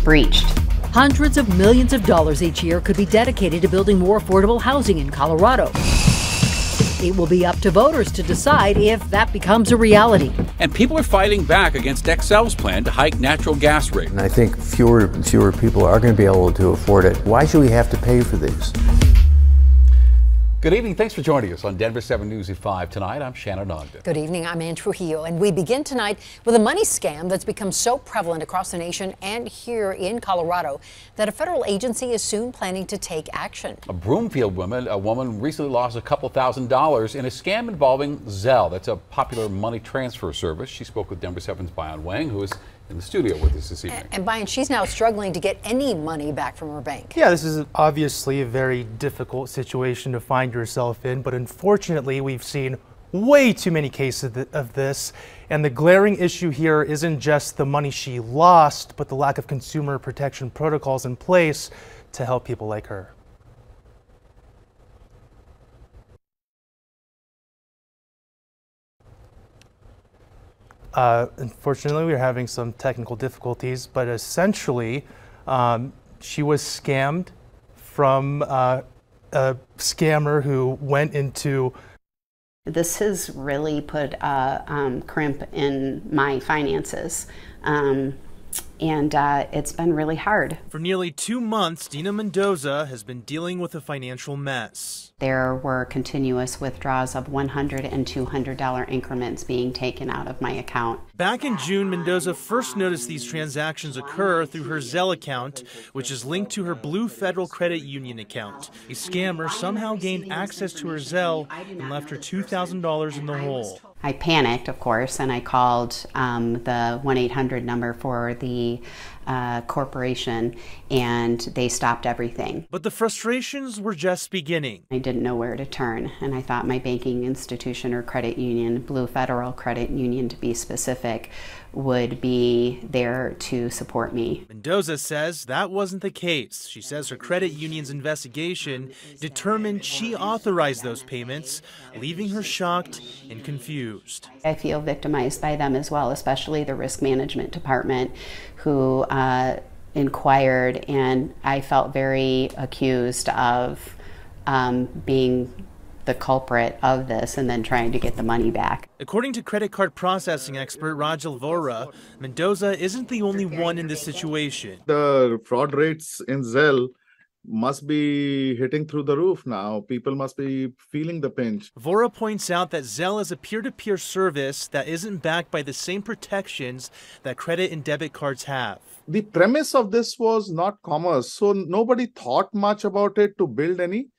breached. Hundreds of millions of dollars each year could be dedicated to building more affordable housing in Colorado. It will be up to voters to decide if that becomes a reality. And people are fighting back against Xcel's plan to hike natural gas rates. And I think fewer people are going to be able to afford it. Why should we have to pay for these? Good evening. Thanks for joining us on Denver 7 News at 5 tonight. I'm Shannon Ogden. Good evening. I'm Ann Trujillo, and we begin tonight with a money scam that's become so prevalent across the nation and here in Colorado that a federal agency is soon planning to take action. A Broomfield woman recently lost a couple $1,000s in a scam involving Zelle. That's a popular money transfer service. She spoke with Denver 7's Bayan Wang, who is in the studio with us this evening. And Bayan, she's now struggling to get any money back from her bank. Yeah, this is obviously a very difficult situation to find yourself in, but unfortunately we've seen way too many cases of this, and the glaring issue here isn't just the money she lost, but the lack of consumer protection protocols in place to help people like her. Unfortunately, we're having some technical difficulties, but essentially, she was scammed from a scammer who went into. This has really put a crimp in my finances. And it's been really hard. For nearly 2 months, Dina Mendoza has been dealing with a financial mess. There were continuous withdrawals of $100 and $200 increments being taken out of my account. Back in June, Mendoza first noticed these transactions occur through her Zelle account, which is linked to her Blue Federal Credit Union account. A scammer somehow gained access to her Zelle and left her $2,000 in the hole. I panicked, of course, and I called the 1-800 number for the corporation, and they stopped everything. But the frustrations were just beginning. I didn't know where to turn, and I thought my banking institution or credit union, Blue Federal Credit Union to be specific, would be there to support me. Mendoza says that wasn't the case. She says her credit union's investigation determined she authorized those payments, leaving her shocked and confused. I feel victimized by them as well, especially the risk management department, who inquired, and I felt very accused of being the culprit of this and then trying to get the money back. According to credit card processing expert Rajal Vora, Mendoza isn't the only one in this situation. The fraud rates in Zelle must be hitting through the roof now. People must be feeling the pinch. Vora points out that Zelle is a peer-to-peer service that isn't backed by the same protections that credit and debit cards have. The premise of this was not commerce, so nobody thought much about it to build any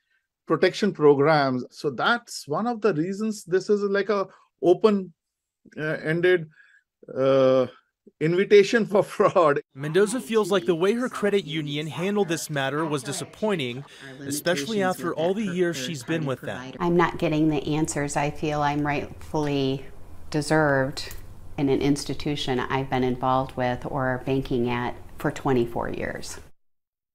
protection programs. So that's one of the reasons this is like a open-ended invitation for fraud. Mendoza feels like the way her credit union handled this matter was disappointing, especially after all the years she's been with them. I'm not getting the answers I feel I'm rightfully deserved in an institution I've been involved with or banking at for 24 years.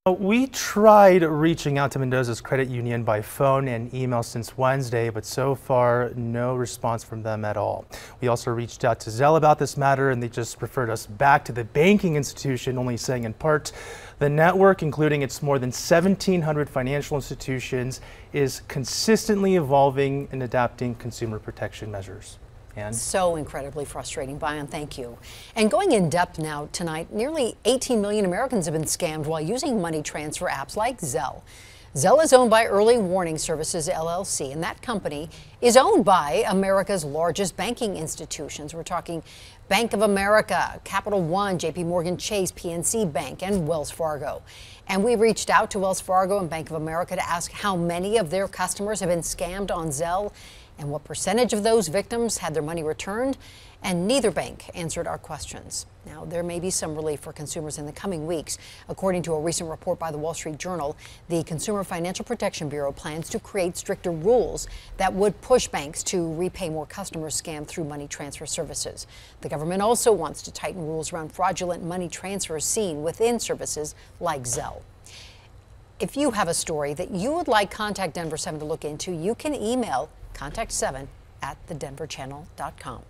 We tried reaching out to Mendoza's credit union by phone and email since Wednesday, but so far no response from them at all. We also reached out to Zelle about this matter, and they just referred us back to the banking institution, only saying in part the network, including its more than 1,700 financial institutions, is consistently evolving and adapting consumer protection measures. So incredibly frustrating. Bayan, thank you. And going in depth now tonight, nearly 18 million Americans have been scammed while using money transfer apps like Zelle. Zelle is owned by Early Warning Services, LLC, and that company is owned by America's largest banking institutions. We're talking Bank of America, Capital One, JP Morgan Chase, PNC Bank, and Wells Fargo. And we reached out to Wells Fargo and Bank of America to ask how many of their customers have been scammed on Zelle and what percentage of those victims had their money returned, and neither bank answered our questions. Now, there may be some relief for consumers in the coming weeks. According to a recent report by the Wall Street Journal, the Consumer Financial Protection Bureau plans to create stricter rules that would push banks to repay more customers scammed through money transfer services. The government also wants to tighten rules around fraudulent money transfers seen within services like Zelle. If you have a story that you would like Contact Denver 7 to look into, you can email contact7@thedenverchannel.com.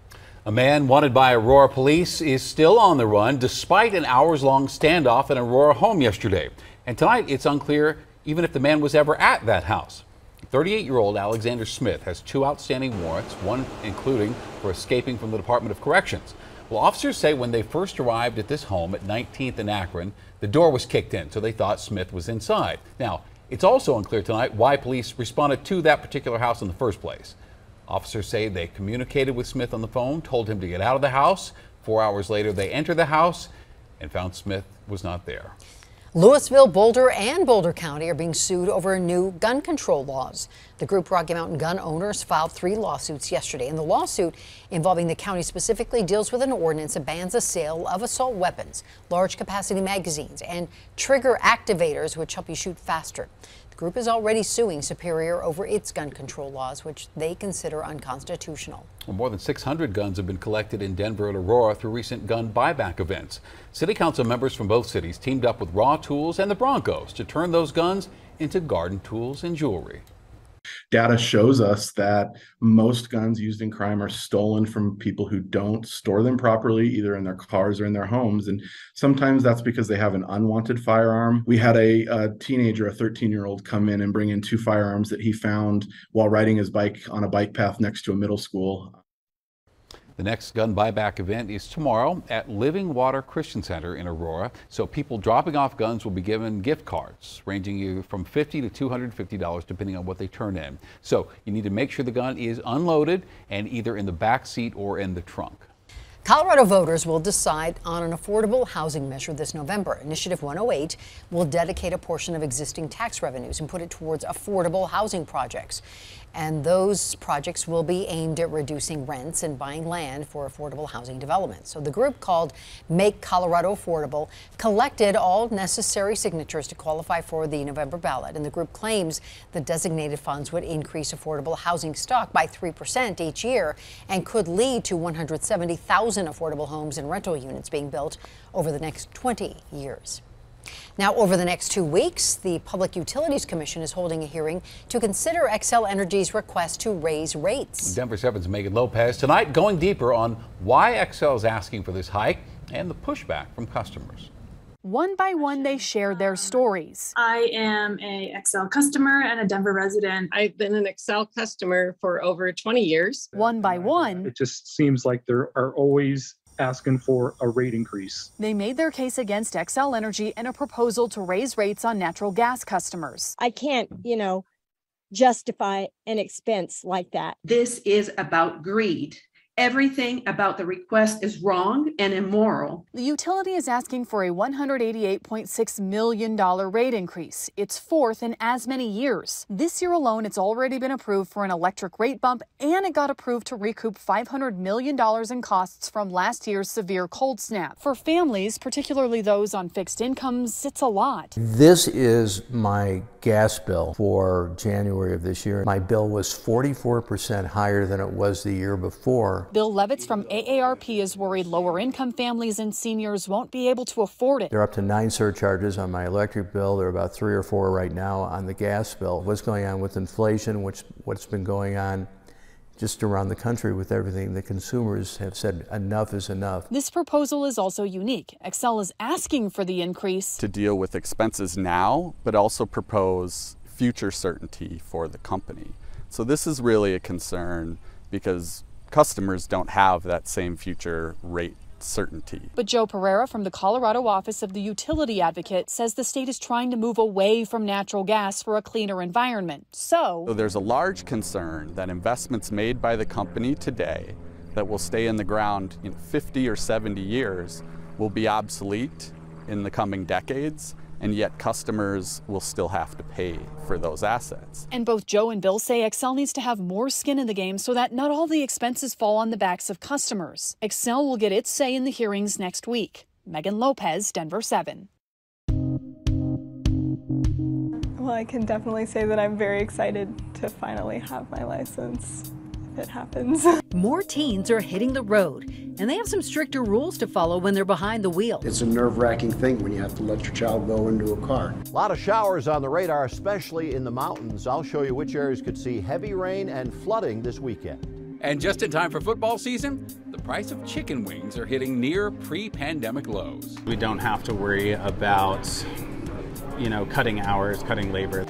A man wanted by Aurora police is still on the run despite an hours-long standoff in Aurora home yesterday. And tonight it's unclear even if the man was ever at that house. 38-year-old Alexander Smith has 2 outstanding warrants, one including for escaping from the Department of Corrections. Well, officers say when they first arrived at this home at 19th and Akron, the door was kicked in, so they thought Smith was inside. Now, it's also unclear tonight why police responded to that particular house in the first place. Officers say they communicated with Smith on the phone, told him to get out of the house. 4 hours later, they entered the house and found Smith was not there. Louisville, Boulder, and Boulder County are being sued over new gun control laws. The group Rocky Mountain gun owners filed 3 lawsuits yesterday, and the lawsuit involving the county specifically deals with an ordinance that bans the sale of assault weapons, large capacity magazines, and trigger activators which help you shoot faster. The group is already suing Superior over its gun control laws, which they consider unconstitutional. Well, more than 600 guns have been collected in Denver and Aurora through recent gun buyback events. City council members from both cities teamed up with Raw Tools and the Broncos to turn those guns into garden tools and jewelry. Data shows us that most guns used in crime are stolen from people who don't store them properly, either in their cars or in their homes. And sometimes that's because they have an unwanted firearm. We had a teenager, a 13-year-old, come in and bring in 2 firearms that he found while riding his bike on a bike path next to a middle school. The next gun buyback event is tomorrow at Living Water Christian Center in Aurora. So people dropping off guns will be given gift cards ranging from $50 to $250 depending on what they turn in. So you need to make sure the gun is unloaded and either in the back seat or in the trunk. Colorado voters will decide on an affordable housing measure this November. Initiative 108 will dedicate a portion of existing tax revenues and put it towards affordable housing projects. And those projects will be aimed at reducing rents and buying land for affordable housing development. So the group called Make Colorado Affordable collected all necessary signatures to qualify for the November ballot. And the group claims the designated funds would increase affordable housing stock by 3% each year and could lead to 170,000 affordable homes and rental units being built over the next 20 years. Now, over the next 2 weeks, the Public Utilities Commission is holding a hearing to consider Xcel Energy's request to raise rates. Denver 7's Megan Lopez tonight going deeper on why Xcel is asking for this hike and the pushback from customers. One by one, they shared their stories. I am a Xcel customer and a Denver resident. I've been an Xcel customer for over 20 years. One by one, it just seems like there are always asking for a rate increase. They made their case against Xcel Energy and a proposal to raise rates on natural gas customers. I can't, justify an expense like that. This is about greed. Everything about the request is wrong and immoral. The utility is asking for a $188.6 million rate increase. It's 4th in as many years. This year alone, it's already been approved for an electric rate bump, and it got approved to recoup $500 million in costs from last year's severe cold snap. For families, particularly those on fixed incomes, it's a lot. This is my gas bill for January of this year. My bill was 44% higher than it was the year before. Bill Levitz from AARP is worried lower income families and seniors won't be able to afford it. They're up to 9 surcharges on my electric bill. There are about 3 or 4 right now on the gas bill. What's going on with inflation, what's been going on just around the country with everything, the consumers have said enough is enough. This proposal is also unique. Xcel is asking for the increase to deal with expenses now, but also propose future certainty for the company. So this is really a concern because customers don't have that same future rate certainty. But Joe Pereira from the Colorado office of the utility advocate says the state is trying to move away from natural gas for a cleaner environment. So there's a large concern that investments made by the company today that will stay in the ground in 50 or 70 years will be obsolete in the coming decades, and yet customers will still have to pay for those assets. And both Joe and Bill say Xcel needs to have more skin in the game so that not all the expenses fall on the backs of customers. Xcel will get its say in the hearings next week. Megan Lopez, Denver 7. Well, I can definitely say that I'm very excited to finally have my license. It happens. More teens are hitting the road, and they have some stricter rules to follow when they're behind the wheel. It's a nerve-wracking thing when you have to let your child go into a car. A lot of showers on the radar, especially in the mountains. I'll show you which areas could see heavy rain and flooding this weekend. And just in time for football season, the price of chicken wings are hitting near pre-pandemic lows. We don't have to worry about, cutting hours, cutting labor.